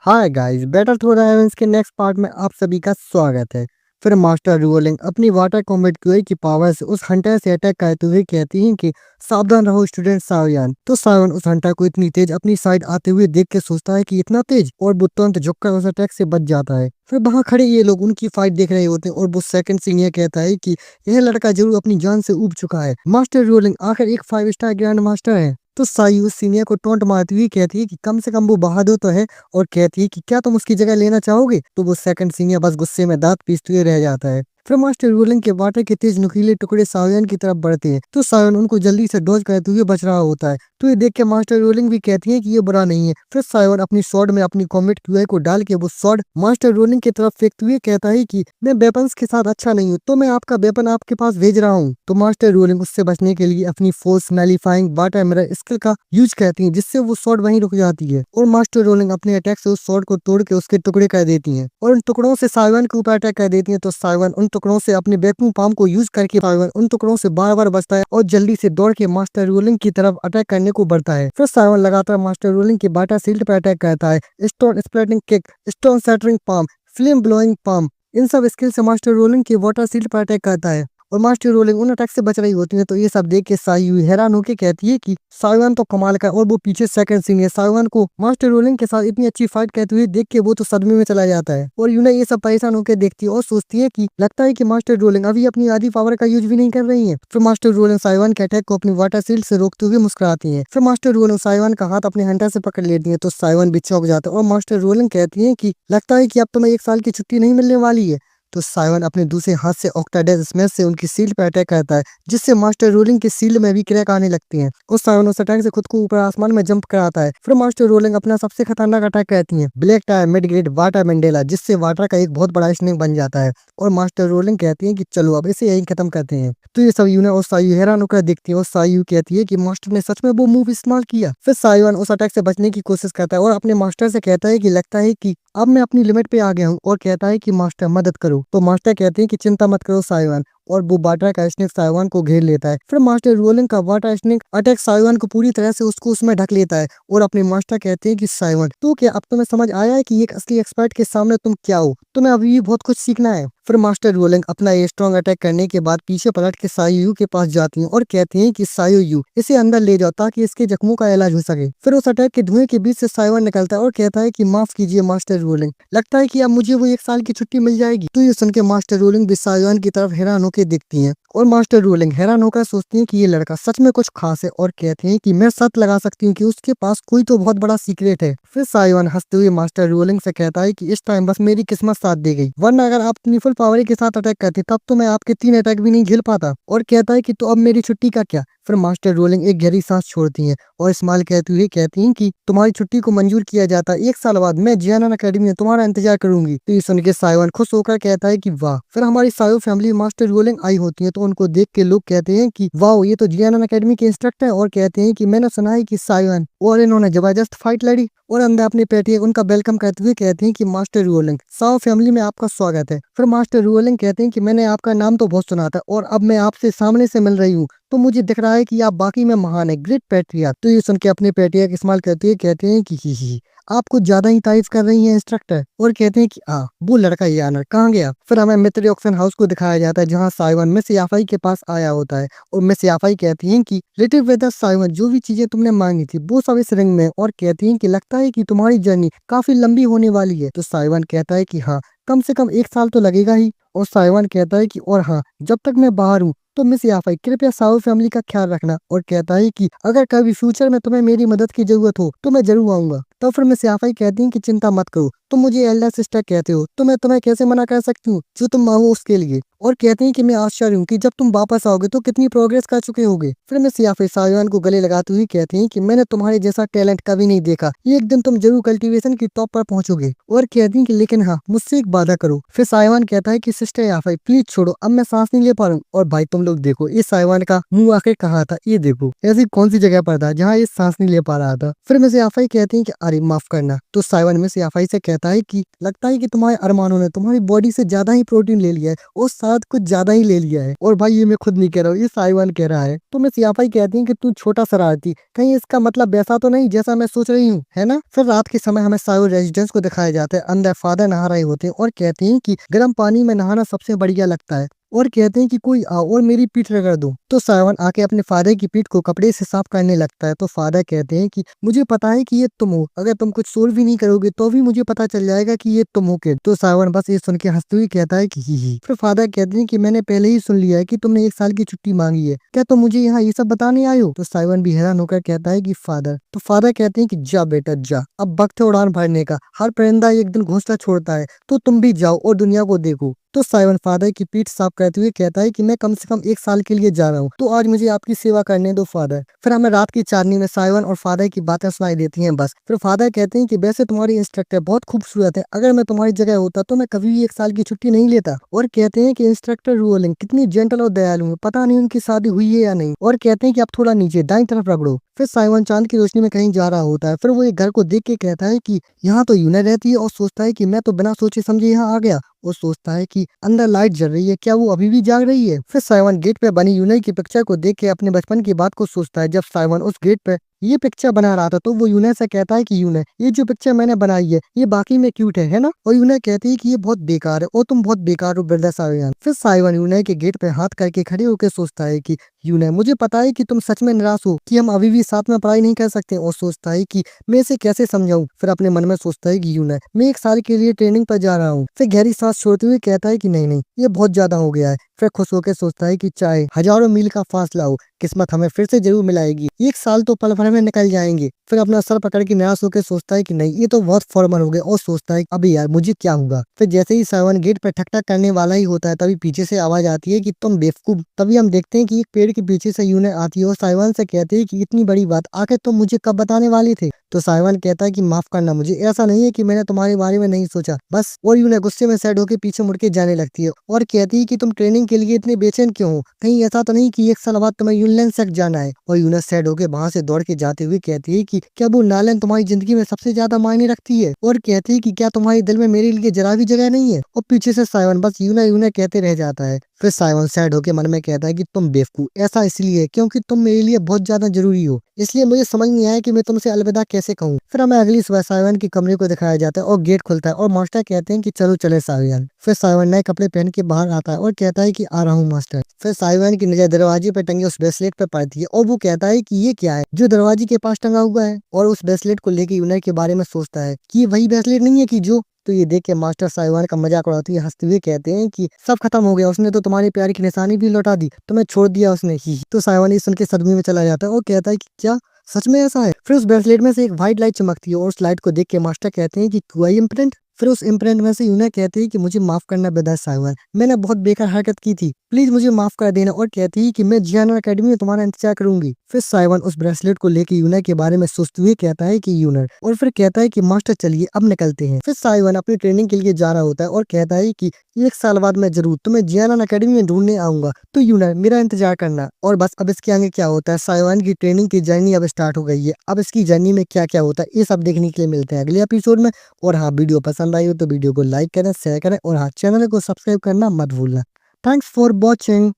Hi guys, battle through the heavens के next part में आप सभी का स्वागत है। फिर मास्टर रूलिंग अपनी वाटर कॉम्बैट क्यूए की पावर से उस हंटर से अटैक करते हुए कहती हैं कि सावधान रहो स्टूडेंट सावयान। तो सावन उस हंटर को इतनी तेज अपनी साइड आते हुए देख के सोचता है कि इतना तेज, और वो तुरंत झुककर उस अटैक से बच जाता है। फिर वहां खड़े ये लोग उनकी फाइट देख रहे होते हैं और वो सेकंड सीनियर कहता है कि यह लड़का जरूर अपनी जान से ऊब चुका है। मास्टर रूलिंग आखिर एक 5 स्टार ग्रैंड मास्टर है। तो साई उस सीनियर को टोंट मारती हुई कहती है कि कम से कम वो बहादुर तो है, और कहती है कि क्या तुम उसकी जगह लेना चाहोगे। तो वो सेकंड सीनियर बस गुस्से में दांत पीसते हुए रह जाता है। फिर मास्टर रूलिंग के वाटर के तेज नुकीले टुकड़े सावन की तरफ बढ़ते हैं, तो सावन उनको जल्दी से डॉज करते हुए बच रहा होता है। तो ये देख के मास्टर रूलिंग भी कहती है कि ये बुरा नहीं है। फिर सावन अपनी स्वॉर्ड में अपनी कॉम्बैट क्यूआई को डाल के वो स्वॉर्ड मास्टर रूलिंग की तरफ फेंकते हुए कहता है कि मैं वेपन्स के साथ अच्छा नहीं हूँ, तो मैं आपका वेपन आपके पास भेज रहा हूँ। तो मास्टर रूलिंग उससे बचने के लिए अपनी फोर्स नैलिफाइंग वाटर मिरर स्किल का यूज करती है, जिससे वो स्वॉर्ड वहीं रुक जाती है, और मास्टर रूलिंग अपने अटैक से उस स्वॉर्ड को तोड़ के उसके टुकड़े कर देती है, और उन टुकड़ों से सावन के ऊपर अटैक कर देती है। तो सावन उन टुकड़ों से अपने वैक्यूम पाम को यूज करके सावन उन टुकड़ों से बार बार बचता है और जल्दी से दौड़ के मास्टर रूलिंग की तरफ अटैक करने को बढ़ता है। फिर सावन लगातार मास्टर रूलिंग के बाटा सील्ड पर अटैक करता है। Stone splitting kick, stone shattering palm, flame blowing palm, इन सब स्किल से मास्टर रोलिंग के वाटर सील्ड पर अटैक करता है, और मास्टर रोलिंग उन अटैक से बच रही होती है। तो ये सब देख के सायू हैरान होकर कहती है कि सावन तो कमाल का है। और वो पीछे सेकंड सीनियर सावन को मास्टर रोलिंग के साथ इतनी अच्छी फाइट करते हुए देख के वो तो सदमे में चला जाता है, और यूना ये सब परेशान होकर देखती है और सोचती है कि लगता है कि मास्टर रोलिंग अभी अपनी आधी पावर का यूज भी नहीं कर रही है। फिर मास्टर रोलिंग साइवान के अटैक को अपनी वाटर सील्ड से रोकते हुए मुस्कुराती है। फिर मास्टर रोलिंग साइवान का हाथ अपने हंटर से पकड़ लेती है, तो साइवान भी चौंक जाता है, और मास्टर रोलिंग कहती है कि लगता है कि अब तुम्हें 1 साल की छुट्टी नहीं मिलने वाली है। तो साइवन अपने दूसरे हाथ से ऑक्टाडेथ स्मैश से उनकी सील्ड पर अटैक करता है, जिससे मास्टर रोलिंग की सील्ड में भी क्रैक आने लगती हैं। उस साइवन उस अटैक से खुद को ऊपर आसमान में जंप कराता है। फिर मास्टर रोलिंग अपना सबसे खतरनाक अटैक करती है, black tyre mid grade water Mandela, जिससे वाटर का एक बहुत बड़ा स्नेक बन जाता है, और मास्टर रोलिंग कहती है कि चलो अब इसे यहीं खत्म करते हैं। तो ये सब यूना और सायू हैरान होकर देखती है, और सायू कहती है कि मास्टर ने सच में वो मूव इस्तेमाल किया। फिर साइवन उस अटैक से बचने की कोशिश करता है और अपने मास्टर से कहता है कि लगता है कि अब मैं अपनी लिमिट पे आ गया हूँ, और कहता है कि मास्टर मदद करो। तो मास्टर कहते हैं कि चिंता मत करो साइवन, और वो वाटर का स्नेक साइवन को घेर लेता है। फिर मास्टर रोलिंग का वाटर स्नेक अटैक साइवन को पूरी तरह से उसको उसमें ढक लेता है, और अपने मास्टर कहते हैं कि साइवन तो क्या अब तुम्हें समझ आया है कि एक असली एक्सपर्ट के सामने तुम क्या हो, तुम्हें अभी भी बहुत कुछ सीखना है। फिर मास्टर रोलिंग अपना ये स्ट्रॉन्ग अटैक करने के बाद पीछे पलट के सायू के पास जाती हैं और कहती हैं कि सायू इसे अंदर ले जाओ ताकि इसके जख्मों का इलाज हो सके। फिर उस अटैक के धुएं के बीच से साइवन निकलता है और कहता है कि माफ कीजिए मास्टर रोलिंग, लगता है कि अब मुझे वो 1 साल की छुट्टी मिल जाएगी। तो ये सुन के मास्टर रोलिंग भी साइवन की तरफ हैरान होकर देखती हैं, और मास्टर रोलिंग हैरान होकर सोचती है कि ये लड़का सच में कुछ खास है, और कहते हैं कि मैं शर्त लगा सकती हूँ कि उसके पास कोई तो बहुत बड़ा सीक्रेट है। फिर साइवन हंसते हुए मास्टर रोलिंग से कहता है कि इस टाइम बस मेरी किस्मत साथ दे गई, वरना अगर आप अपनी फुल पावर के साथ अटैक करते तब तो मैं आपके 3 अटैक भी नहीं झेल पाता। और कहता है कि तो अब मेरी छुट्टी का क्या। फिर मास्टर रोलिंग एक गहरी सांस छोड़ती हैं और स्माइल कहते हुए कहती हैं कि तुम्हारी छुट्टी को मंजूर किया जाता है, 1 साल बाद मैं जियानन अकेडमी में तुम्हारा इंतजार करूंगी। तो ये सुन के साइवन खुश होकर कहता है कि वाह। फिर हमारी सायो फैमिली मास्टर रोलिंग आई होती है, तो उनको देख के लोग कहते हैं कि वाह ये तो जियानन अकेडमी के इंस्ट्रक्टर है, और कहते हैं कि मैंने सुना है कि साइवन और इन्होंने जबरदस्त फाइट लड़ी, और अंदर अपने पेटिया उनका वेलकम करते हुए कहते हैं कि मास्टर रोलिंग साओ फैमिली में आपका स्वागत है। फिर मास्टर रोलिंग कहते हैं कि मैंने आपका नाम तो बहुत सुना था, और अब मैं आपसे सामने से मिल रही हूँ, तो मुझे दिख रहा है कि आप बाकी में महान है, ग्रेट पैट्रियट। तो ये सुन के अपने पेटिया इस्तेमाल करते हुए कहते हैं कि ही आप कुछ ज्यादा ही तारीफ कर रही हैं इंस्ट्रक्टर, और कहते हैं कि वो लड़का यानर कहाँ गया। फिर हमें मित्र ऑक्शन हाउस को दिखाया जाता है, जहाँ साइवन मिस याफाई के पास आया होता है, और मिस याफाई कहती हैं कि लिटिल वेदर साइवन जो भी चीजें तुमने मांगी थी वो सब इस रिंग में, और कहती हैं कि लगता है कि तुम्हारी जर्नी काफी लंबी होने वाली है। तो साइवन कहता है कि हाँ कम से कम 1 साल तो लगेगा ही, और साइवन कहता है कि और हाँ जब तक मैं बाहर हूँ तो मिस याफाई कृपया साहू फैमिली का ख्याल रखना, और कहता है कि अगर कभी फ्यूचर में तुम्हें मेरी मदद की जरूरत हो तो मैं जरूर आऊंगा। तो फिर मिस याफाई कहती हैं कि चिंता मत करो, तुम मुझे एल्डर सिस्टर कहते हो तो मैं तुम्हें कैसे मना कर सकती हूँ, जो तुम मांगो उसके लिए। और कहते हैं कि मैं आश्चर्य हूँ कि जब तुम वापस आओगे तो कितनी प्रोग्रेस कर चुके होगे। फिर मिस याफाई साइवान को गले लगाते हुए कहती हैं कि मैंने तुम्हारे जैसा टैलेंट कभी नहीं देखा, एक दिन तुम जरूर कल्टीवेशन की टॉप पर पहुंचोगे। और कहती हैं कि लेकिन हाँ मुझसे एक वादा करो। फिर साइवान कहता है कि सिस्टर याफाई प्लीज छोड़ो, अब मैं सांस नहीं ले पा रहा हूँ। और भाई तुम लोग देखो इस साइवान का मुंह आखिर कहाँ था, ये देखो ऐसी कौन सी जगह पर था जहाँ ये सांस नहीं ले पा रहा था। फिर मिस याफाई कहती हैं कि अरे माफ करना। तो साइवन में सियाफाई से कहता है कि लगता है कि तुम्हारे अरमानों ने तुम्हारी बॉडी से ज्यादा ही प्रोटीन ले लिया है और शायद कुछ ज्यादा ही ले लिया है। और भाई ये मैं खुद नहीं कह रहा हूँ, ये साइवन कह रहा है। तो मैं सियाफाई कहती हूँ कि तू छोटा शरारती, कहीं इसका मतलब वैसा तो नहीं जैसा मैं सोच रही हूँ, है ना। फिर रात के समय हमें साइवन रेजिडेंस को दिखाया जाता है। अंदर फादर नहा रहे होते हैं और कहते हैं कि गर्म पानी में नहाना सबसे बढ़िया लगता है, और कहते हैं कि कोई आओ और मेरी पीठ रगड़ दो। तो साइवन आके अपने फादर की पीठ को कपड़े से साफ करने लगता है। तो फादर कहते हैं कि मुझे पता है कि ये तुम हो, अगर तुम कुछ सोल्व भी नहीं करोगे तो भी मुझे पता चल जाएगा कि ये तुम हो के। तो साइवन बस ये सुन के हंसते हुए कहता है कि ही। फिर फादर कहते हैं कि मैंने पहले ही सुन लिया है कि तुमने 1 साल की छुट्टी मांगी है, क्या तुम मुझे यहाँ ये सब बताने आए हो। तो साइवन भी हैरान होकर कहता है कि फादर। तो फादर कहते हैं कि जा बेटा जा, अब वक्त है उड़ान भरने का, हर परिंदा एक दिन घोंसला छोड़ता है, तो तुम भी जाओ और दुनिया को देखो। तो साइवन फादर की पीठ साफ करते हुए कहता है कि मैं कम से कम 1 साल के लिए जा रहा हूँ, तो आज मुझे आपकी सेवा करने दो फादर। फिर हमें रात की चांदनी में साइवन और फादर की बातें सुनाई देती हैं बस। फिर फादर कहते हैं कि वैसे तुम्हारी इंस्ट्रक्टर बहुत खूबसूरत है, अगर मैं तुम्हारी जगह होता तो मैं कभी भी 1 साल की छुट्टी नहीं लेता। और कहते हैं कि इंस्ट्रक्टर रोलिंग कितनी जेंटल और दयालु है, पता नहीं उनकी शादी हुई है या नहीं। और कहते हैं कि आप थोड़ा नीचे दाईं तरफ रगड़ो। फिर साइवन चांद की रोशनी में कहीं जा रहा होता है। फिर वो एक घर को देख के कहता है कि यहाँ तो यूने रहती है, और सोचता है कि मैं तो बिना सोचे समझे यहाँ आ गया। वो सोचता है कि अंदर लाइट जल रही है, क्या वो अभी भी जाग रही है। फिर साइवन गेट पे बनी यूने की पिक्चर को देख के अपने बचपन की बात को सोचता है। जब साइवन उस गेट पे ये पिक्चर बना रहा था तो वो यूने से कहता है कि यूने, ये जो पिक्चर मैंने बनाई है ये बाकी में क्यूट है ना। और यूने कहती है कि ये बहुत बेकार है और तुम बहुत बेकार हो ब्रदर साइवन। फिर साइवन यूने के गेट पे हाथ करके खड़े होकर सोचता है कि यूने, मुझे पता है कि तुम सच में निराश हो कि हम अभी भी साथ में पढ़ाई नहीं कर सकते। और सोचता है कि मैं इसे कैसे समझाऊं। फिर अपने मन में सोचता है कि यूने, मैं 1 साल के लिए ट्रेनिंग पर जा रहा हूँ। फिर गहरी सांस छोड़ते हुए कहता है कि नहीं नहीं, ये बहुत ज्यादा हो गया है। फिर खुश होकर सोचता है कि चाहे हजारों मील का फासला हो, किस्मत हमें फिर से जरूर मिलाएगी, 1 साल तो पल भर में निकल जाएंगे। फिर अपना सर पकड़ के निराश होकर सोचता है कि नहीं, ये तो बहुत फॉर्मल हो गया। और सोचता है अभी यार मुझे क्या होगा। फिर जैसे ही साइवन गेट पर ठक ठक करने वाला ही होता है तभी पीछे से आवाज आती है कि तुम बेवकूफ। तभी हम देखते हैं कि एक पेड़ के पीछे से यूने आती है और साइवन से कहती है कि इतनी बड़ी बात आखिर तुम मुझे कब बताने वाले थे। तो साइवन कहता है कि माफ करना मुझे, ऐसा नहीं है कि मैंने तुम्हारे बारे में नहीं सोचा बस। और यूने गुस्से में सैड होकर पीछे मुड़ के जाने लगती है और कहती है कि तुम ट्रेनिंग के लिए इतने बेचैन क्यों हो, कहीं ऐसा तो नहीं कि 1 साल बाद तुम्हें यूनलैंड तक जाना है। और यूनस सैड होकर वहां से दौड़ के जाते हुए कहती है कि क्या वो नालन तुम्हारी जिंदगी में सबसे ज्यादा मायने रखती है। और कहती है कि क्या तुम्हारे दिल में मेरे लिए जरा भी जगह नहीं है। और पीछे से साइवन बस यूना यूना कहते रह जाता है। फिर साइवन सैड होकर मन में कहता है कि तुम बेवकूफ, ऐसा इसलिए है क्योंकि तुम मेरे लिए बहुत ज्यादा जरूरी हो, इसलिए मुझे समझ नहीं आया कि मैं तुमसे अलविदा कैसे कहूँ। फिर हमें अगली सुबह साइवन के कमरे को दिखाया जाता है और गेट खुलता है और मास्टर कहते हैं कि चलो चले साइवन। फिर साइवन नए कपड़े पहन के बाहर आता है और कहता है कि आ रहा हूँ मास्टर। फिर साइवन की नजर दरवाजे पर टंगे उस ब्रेसलेट पर पड़ती है और वो कहता है कि ये क्या है जो दरवाजे के पास टंगा हुआ है। और उस ब्रेसलेट को लेकर यूनाइट के बारे में सोचता है कि ये वही ब्रेसलेट नहीं है कि जो। तो ये देख के मास्टर साइवान का मजाक उड़ाते हुए हंसते हुए कहते हैं कि सब खत्म हो गया, उसने तो तुम्हारी प्यार की निशानी भी लौटा दी, तुम्हें छोड़ दिया उसने ही। तो साइवान ये सुन के सदमे में चला जाता है और कहता है कि क्या सच में ऐसा है। फिर उस ब्रेसलेट में से एक व्हाइट लाइट चमकती है और उस लाइट को देख के मास्टर कहते हैं कि क्यों इम्प्रिंट। फिर उस इम्प्रिंट में से यूना कहती है कि मुझे माफ करना ब्रदर साइवान, मैंने बहुत बेकार हरकत की थी, प्लीज मुझे माफ कर देना। और कहती है कि मैं जियाना अकेडमी में तुम्हारा इंतजार करूंगी। फिर साइवन उस ब्रेसलेट को लेकर यूना के बारे में सोचते हुए कहता है कि यूनर, और फिर कहता है कि मास्टर चलिए अब निकलते हैं। फिर साइवन अपनी ट्रेनिंग के लिए जा रहा होता है और कहता है कि 1 साल बाद मैं जरूर तुम्हें जियाना अकेडमी में ढूंढने आऊंगा, तो यूनर मेरा इंतजार करना। और बस अब इसके आगे क्या होता है, साइवन की ट्रेनिंग की जर्नी अब स्टार्ट हो गई है। अब इसकी जर्नी में क्या क्या होता है ये सब देखने के लिए मिलते हैं अगले एपिसोड में। और हाँ, वीडियो पसंद आई हो तो वीडियो को लाइक करें, शेयर करें और हाँ, चैनल को सब्सक्राइब करना मत भूलना। Thanks for watching.